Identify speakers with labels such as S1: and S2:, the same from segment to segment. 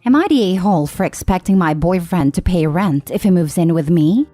S1: Am I the a-hole for expecting my boyfriend to pay rent if he moves in with me?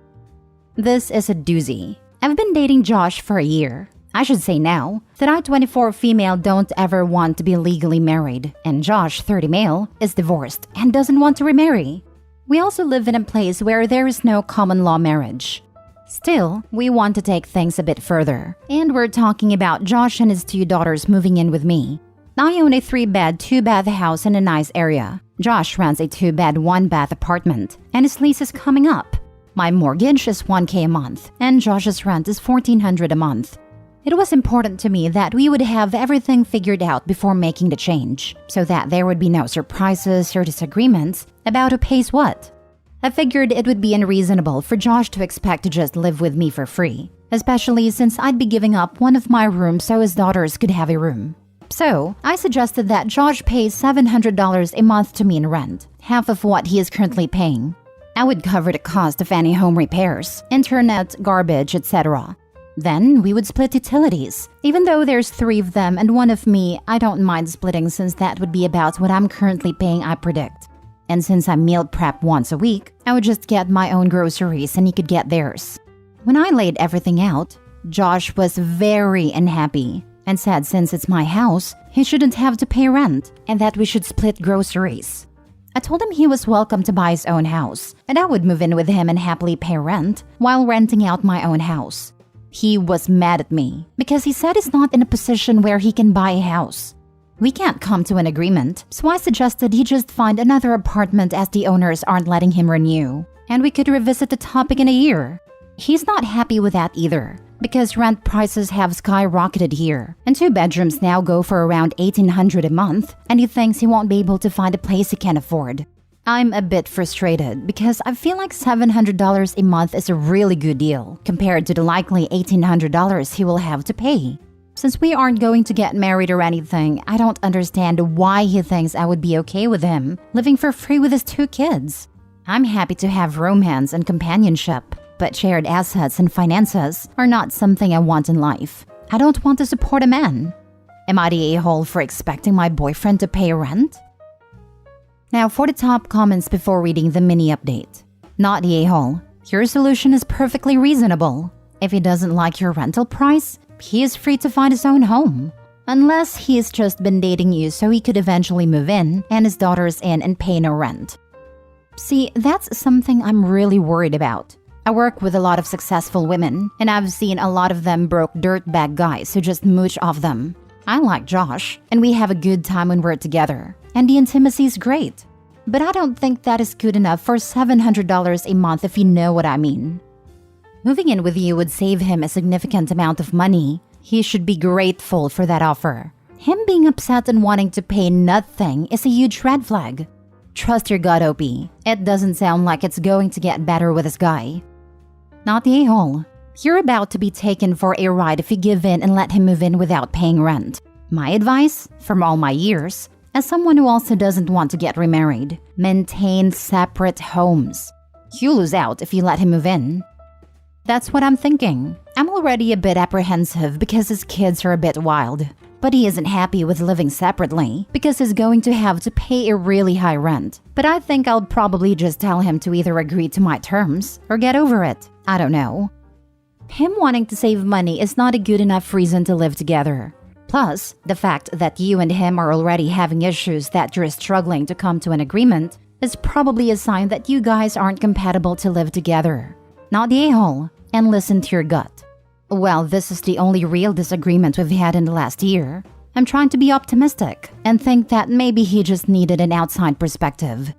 S1: This is a doozy. I've been dating Josh for a year. I should say now that I, 24 female, don't ever want to be legally married, and Josh, 30 male, is divorced and doesn't want to remarry. We also live in a place where there is no common law marriage. Still, we want to take things a bit further, and we're talking about Josh and his 2 daughters moving in with me. I own a 3-bed, 2-bath house in a nice area. Josh rents a 2-bed, 1-bath apartment, and his lease is coming up. My mortgage is $1,000 a month, and Josh's rent is $1,400 a month. It was important to me that we would have everything figured out before making the change, so that there would be no surprises or disagreements about who pays what. I figured it would be unreasonable for Josh to expect to just live with me for free, especially since I'd be giving up one of my rooms so his daughters could have a room. So, I suggested that Josh pays $700 a month to me in rent, half of what he is currently paying. I would cover the cost of any home repairs, internet, garbage, etc. Then, we would split utilities. Even though there's 3 of them and 1 of me, I don't mind splitting since that would be about what I'm currently paying, I predict. And since I meal prep once a week, I would just get my own groceries and he could get theirs. When I laid everything out, Josh was very unhappy and said since it's my house, he shouldn't have to pay rent and that we should split groceries. I told him he was welcome to buy his own house and I would move in with him and happily pay rent while renting out my own house. He was mad at me because he said he's not in a position where he can buy a house. We can't come to an agreement, so I suggested he just find another apartment as the owners aren't letting him renew, and we could revisit the topic in a year. He's not happy with that either, because rent prices have skyrocketed here, and 2 bedrooms now go for around $1,800 a month, and he thinks he won't be able to find a place he can afford. I'm a bit frustrated because I feel like $700 a month is a really good deal compared to the likely $1,800 he will have to pay. Since we aren't going to get married or anything, I don't understand why he thinks I would be okay with him living for free with his 2 kids. I'm happy to have romance and companionship, but shared assets and finances are not something I want in life. I don't want to support a man. Am I the a-hole for expecting my boyfriend to pay rent? Now for the top comments before reading the mini update. Not the a-hole. Your solution is perfectly reasonable. If he doesn't like your rental price, he is free to find his own home. Unless he's just been dating you so he could eventually move in and his daughters in and pay no rent. See, that's something I'm really worried about. I work with a lot of successful women, and I've seen a lot of them broke dirtbag guys who just mooch off them. I like Josh, and we have a good time when we're together, and the intimacy is great. But I don't think that is good enough for $700 a month if you know what I mean. Moving in with you would save him a significant amount of money. He should be grateful for that offer. Him being upset and wanting to pay nothing is a huge red flag. Trust your gut, OP. It doesn't sound like it's going to get better with this guy. Not the a-hole. You're about to be taken for a ride if you give in and let him move in without paying rent. My advice, from all my years, as someone who also doesn't want to get remarried, maintain separate homes. You lose out if you let him move in. That's what I'm thinking. I'm already a bit apprehensive because his kids are a bit wild. But he isn't happy with living separately because he's going to have to pay a really high rent. But I think I'll probably just tell him to either agree to my terms or get over it. I don't know. Him wanting to save money is not a good enough reason to live together. Plus, the fact that you and him are already having issues that you're struggling to come to an agreement is probably a sign that you guys aren't compatible to live together. Not the a-hole, and listen to your gut. Well, this is the only real disagreement we've had in the last year. I'm trying to be optimistic and think that maybe he just needed an outside perspective.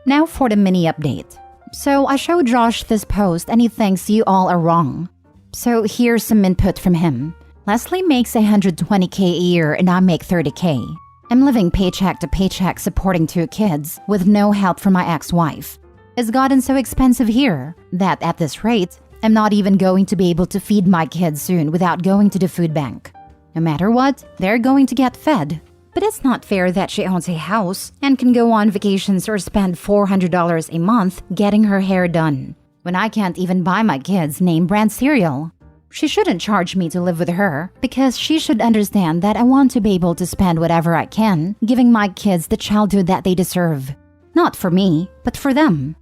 S1: Now for the mini update. So I showed Josh this post and he thinks you all are wrong. So here's some input from him. Leslie makes $120K a year and I make $30K. I'm living paycheck to paycheck supporting 2 kids with no help from my ex-wife. It's gotten so expensive here that at this rate, I'm not even going to be able to feed my kids soon without going to the food bank. No matter what, they're going to get fed. But it's not fair that she owns a house and can go on vacations or spend $400 a month getting her hair done, when I can't even buy my kids name brand cereal. She shouldn't charge me to live with her because she should understand that I want to be able to spend whatever I can, giving my kids the childhood that they deserve. Not for me, but for them.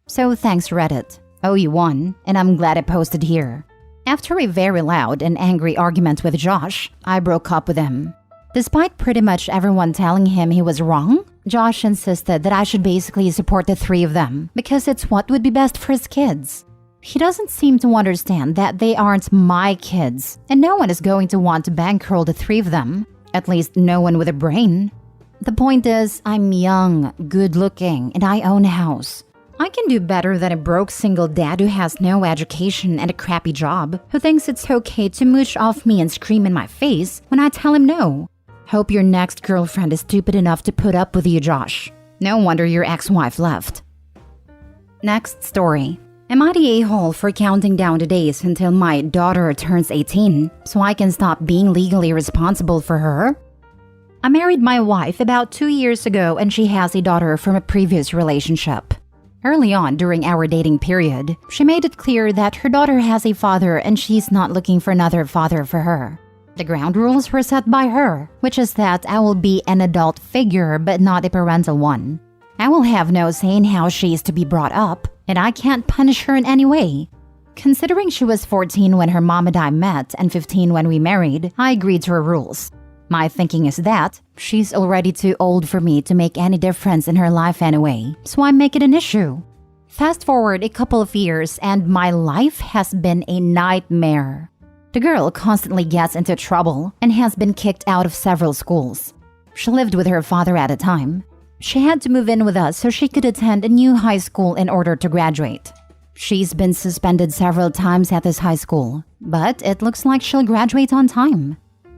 S1: So thanks Reddit. Oh, you won, and I'm glad I posted here. After a very loud and angry argument with Josh, I broke up with him. Despite pretty much everyone telling him he was wrong, Josh insisted that I should basically support the three of them because it's what would be best for his kids. He doesn't seem to understand that they aren't my kids, and no one is going to want to bankroll the three of them. At least no one with a brain. The point is, I'm young, good-looking, and I own a house. I can do better than a broke single dad who has no education and a crappy job, who thinks it's okay to mooch off me and scream in my face when I tell him no. Hope your next girlfriend is stupid enough to put up with you, Josh. No wonder your ex-wife left. Next story. Am I the a-hole for counting down the days until my daughter turns 18 so I can stop being legally responsible for her? I married my wife about 2 years ago and she has a daughter from a previous relationship. Early on during our dating period, she made it clear that her daughter has a father and she's not looking for another father for her. The ground rules were set by her, which is that I will be an adult figure but not a parental one. I will have no say in how she is to be brought up, and I can't punish her in any way. Considering she was 14 when her mom and I met and 15 when we married, I agreed to her rules. My thinking is that she's already too old for me to make any difference in her life anyway, so I make it an issue. Fast forward a couple of years and my life has been a nightmare. The girl constantly gets into trouble and has been kicked out of several schools. She lived with her father at a time. She had to move in with us so she could attend a new high school in order to graduate. She's been suspended several times at this high school, but it looks like she'll graduate on time.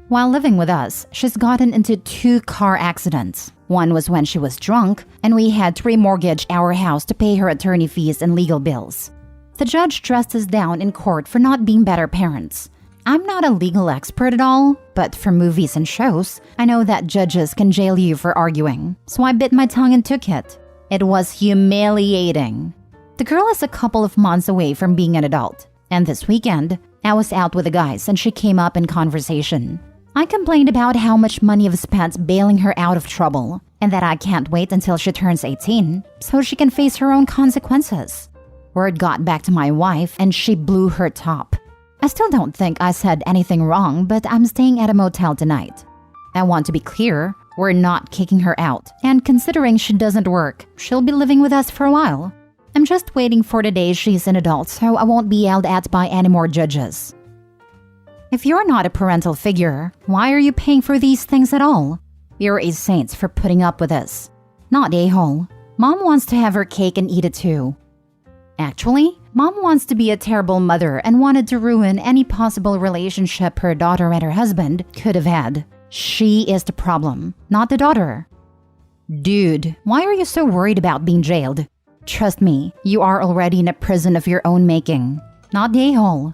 S1: While living with us, she's gotten into 2 car accidents. One was when she was drunk, and we had to remortgage our house to pay her attorney fees and legal bills. The judge dressed us down in court for not being better parents. I'm not a legal expert at all, but from movies and shows, I know that judges can jail you for arguing, so I bit my tongue and took it. It was humiliating. The girl is a couple of months away from being an adult, and this weekend, I was out with the guys and she came up in conversation. I complained about how much money I've spent bailing her out of trouble, and that I can't wait until she turns 18 so she can face her own consequences. Word got back to my wife and she blew her top. I still don't think I said anything wrong, but I'm staying at a motel tonight. I want to be clear, we're not kicking her out, and considering she doesn't work, she'll be living with us for a while. I'm just waiting for the day she's an adult so I won't be yelled at by any more judges. If you're not a parental figure, why are you paying for these things at all? You're a saint for putting up with this. Not a-hole. Mom wants to have her cake and eat it too. Actually, Mom wants to be a terrible mother and wanted to ruin any possible relationship her daughter and her husband could have had. She is the problem, not the daughter. Dude, why are you so worried about being jailed? Trust me, you are already in a prison of your own making, not the a-hole.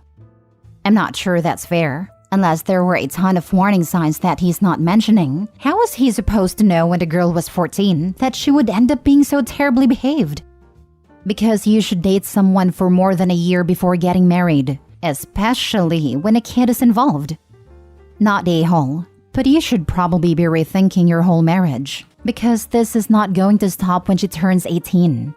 S1: I'm not sure that's fair. Unless there were a ton of warning signs that he's not mentioning, how was he supposed to know when the girl was 14 that she would end up being so terribly behaved? Because you should date someone for more than a year before getting married, especially when a kid is involved. Not a-hole, but you should probably be rethinking your whole marriage, because this is not going to stop when she turns 18.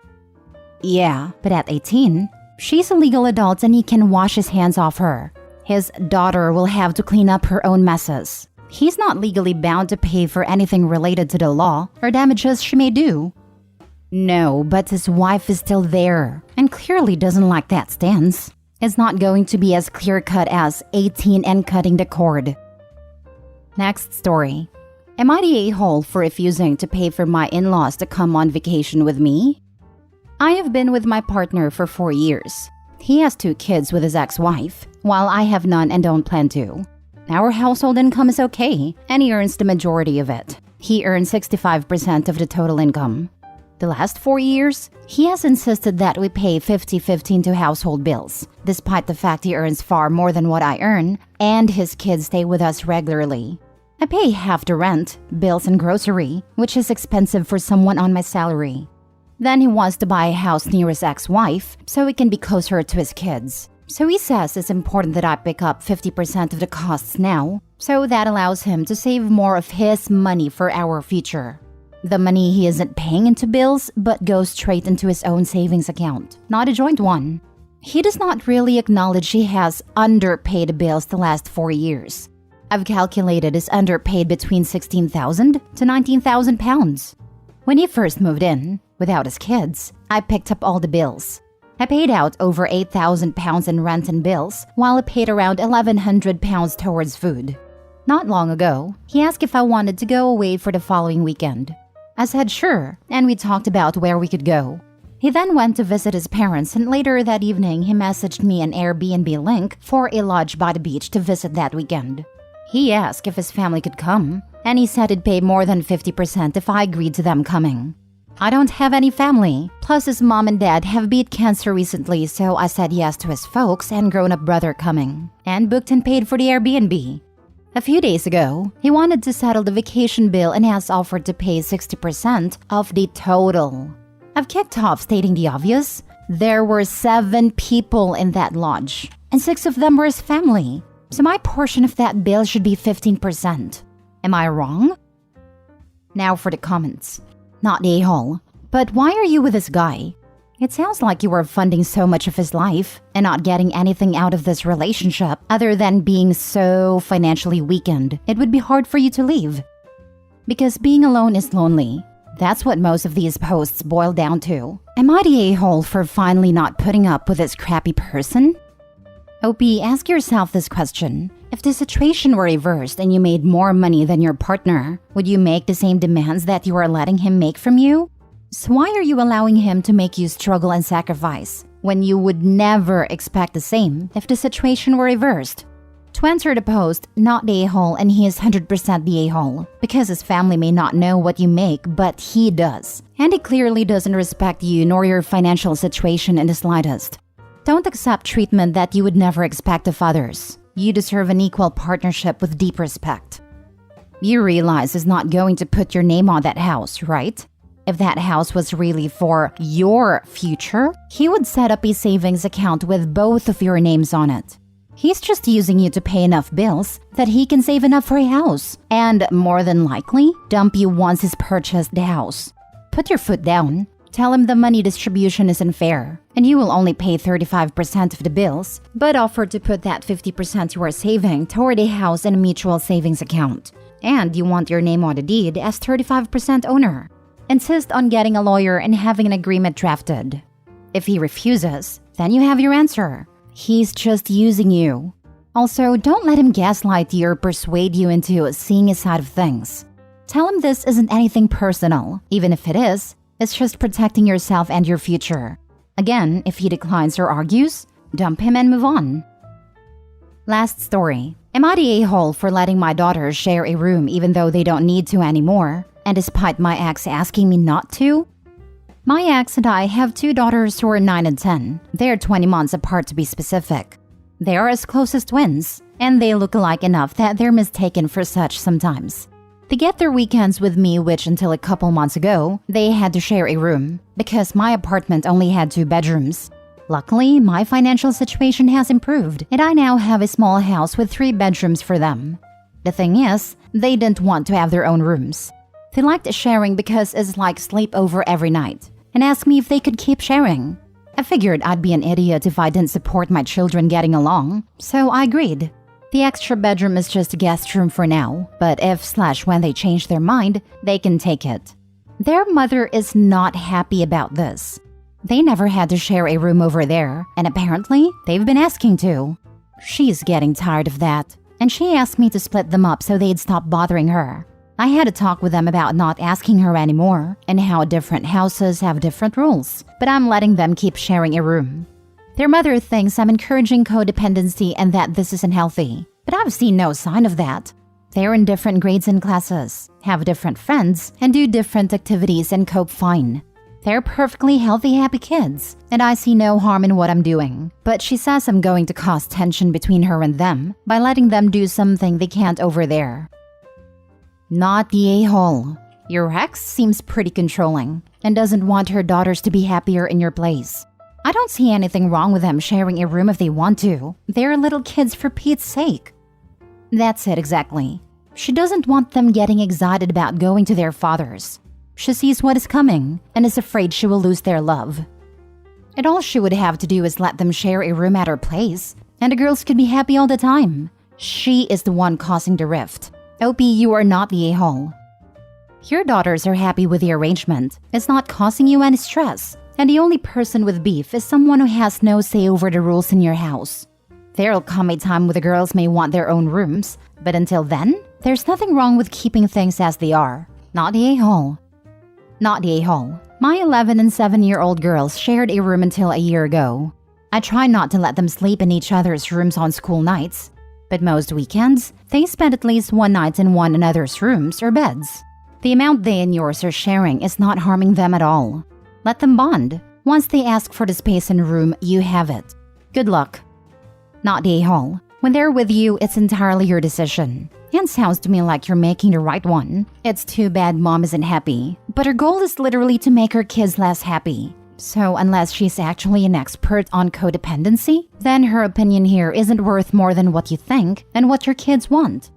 S1: Yeah, but at 18, she's a legal adult and he can wash his hands off her. His daughter will have to clean up her own messes. He's not legally bound to pay for anything related to the law or damages she may do. No, but his wife is still there and clearly doesn't like that stance. It's not going to be as clear-cut as 18 and cutting the cord. Next story. Am I the a-hole for refusing to pay for my in-laws to come on vacation with me? I have been with my partner for 4 years. He has 2 kids with his ex-wife, while I have none and don't plan to. Our household income is okay, and he earns the majority of it. He earns 65% of the total income. The last 4 years, he has insisted that we pay 50-15 to household bills, despite the fact he earns far more than what I earn, and his kids stay with us regularly. I pay half the rent, bills and grocery, which is expensive for someone on my salary. Then he wants to buy a house near his ex-wife so he can be closer to his kids. So he says it's important that I pick up 50% of the costs now, so that allows him to save more of his money for our future. The money he isn't paying into bills, but goes straight into his own savings account, not a joint one. He does not really acknowledge he has underpaid bills the last 4 years. I've calculated is underpaid between 16,000 to 19,000 pounds. When he first moved in, without his kids, I picked up all the bills. I paid out over 8,000 pounds in rent and bills, while I paid around 1,100 pounds towards food. Not long ago, he asked if I wanted to go away for the following weekend. I said sure, and we talked about where we could go. He then went to visit his parents, and later that evening he messaged me an Airbnb link for a lodge by the beach to visit that weekend. He asked if his family could come, and he said he'd pay more than 50% if I agreed to them coming. I don't have any family, plus his mom and dad have beat cancer recently, so I said yes to his folks and grown-up brother coming, and booked and paid for the Airbnb. A few days ago, he wanted to settle the vacation bill and has offered to pay 60% of the total. I've kicked off stating the obvious. There were 7 people in that lodge, and 6 of them were his family. So my portion of that bill should be 15%. Am I wrong? Now for the comments. Not the a-hole, but why are you with this guy? It sounds like you are funding so much of his life and not getting anything out of this relationship other than being so financially weakened. It would be hard for you to leave. Because being alone is lonely. That's what most of these posts boil down to. Am I the a-hole for finally not putting up with this crappy person? OP, ask yourself this question. If the situation were reversed and you made more money than your partner, would you make the same demands that you are letting him make from you? So why are you allowing him to make you struggle and sacrifice when you would never expect the same if the situation were reversed? To answer the post, not the a-hole and he is 100% the a-hole, because his family may not know what you make, but he does. And he clearly doesn't respect you nor your financial situation in the slightest. Don't accept treatment that you would never expect of others. You deserve an equal partnership with deep respect. You realize he's not going to put your name on that house, right? If that house was really for your future, he would set up a savings account with both of your names on it. He's just using you to pay enough bills that he can save enough for a house, and more than likely, dump you once he's purchased the house. Put your foot down. Tell him the money distribution isn't fair, and you will only pay 35% of the bills, but offer to put that 50% you are saving toward a house and a mutual savings account. And you want your name on the deed as 35% owner. Insist on getting a lawyer and having an agreement drafted. If he refuses, then you have your answer. He's just using you. Also, don't let him gaslight you or persuade you into seeing his side of things. Tell him this isn't anything personal. Even if it is, it's just protecting yourself and your future. Again, if he declines or argues, dump him and move on. Last story. Am I the a-hole for letting my daughters share a room even though they don't need to anymore, and despite my ex asking me not to? My ex and I have 2 daughters who are 9 and 10. They're 20 months apart to be specific. They are as close as twins, and they look alike enough that they're mistaken for such sometimes. They get their weekends with me, which until a couple months ago, they had to share a room because my apartment only had 2 bedrooms. Luckily, my financial situation has improved, and I now have a small house with 3 bedrooms for them. The thing is, they didn't want to have their own rooms. They liked sharing because it's like sleepover every night, and asked me if they could keep sharing. I figured I'd be an idiot if I didn't support my children getting along, so I agreed. The extra bedroom is just a guest room for now, but if/when they change their mind, they can take it. Their mother is not happy about this. They never had to share a room over there, and apparently, they've been asking to. She's getting tired of that, and she asked me to split them up so they'd stop bothering her. I had a talk with them about not asking her anymore, and how different houses have different rules, but I'm letting them keep sharing a room. Their mother thinks I'm encouraging codependency and that this isn't healthy, but I've seen no sign of that. They're in different grades and classes, have different friends, and do different activities and cope fine. They're perfectly healthy, happy kids, and I see no harm in what I'm doing. But she says I'm going to cause tension between her and them by letting them do something they can't over there. Not the a-hole. Your ex seems pretty controlling and doesn't want her daughters to be happier in your place. I don't see anything wrong with them sharing a room if they want to. They're little kids for Pete's sake. That's it exactly. She doesn't want them getting excited about going to their father's. She sees what is coming and is afraid she will lose their love. And all she would have to do is let them share a room at her place, and the girls could be happy all the time. She is the one causing the rift. OP, you are not the a-hole. Your daughters are happy with the arrangement. It's not causing you any stress, and the only person with beef is someone who has no say over the rules in your house. There'll come a time when the girls may want their own rooms, but until then, there's nothing wrong with keeping things as they are. Not the a-hole. Not the a-hole. My 11 and 7-year-old girls shared a room until a year ago. I try not to let them sleep in each other's rooms on school nights, but most weekends, they spend at least one night in one another's rooms or beds. The amount they and yours are sharing is not harming them at all. Let them bond. Once they ask for the space in a room, you have it. Good luck. Not the a-hole. When they're with you, it's entirely your decision. And sounds to me like you're making the right one. It's too bad mom isn't happy, but her goal is literally to make her kids less happy. So unless she's actually an expert on codependency, then her opinion here isn't worth more than what you think and what your kids want.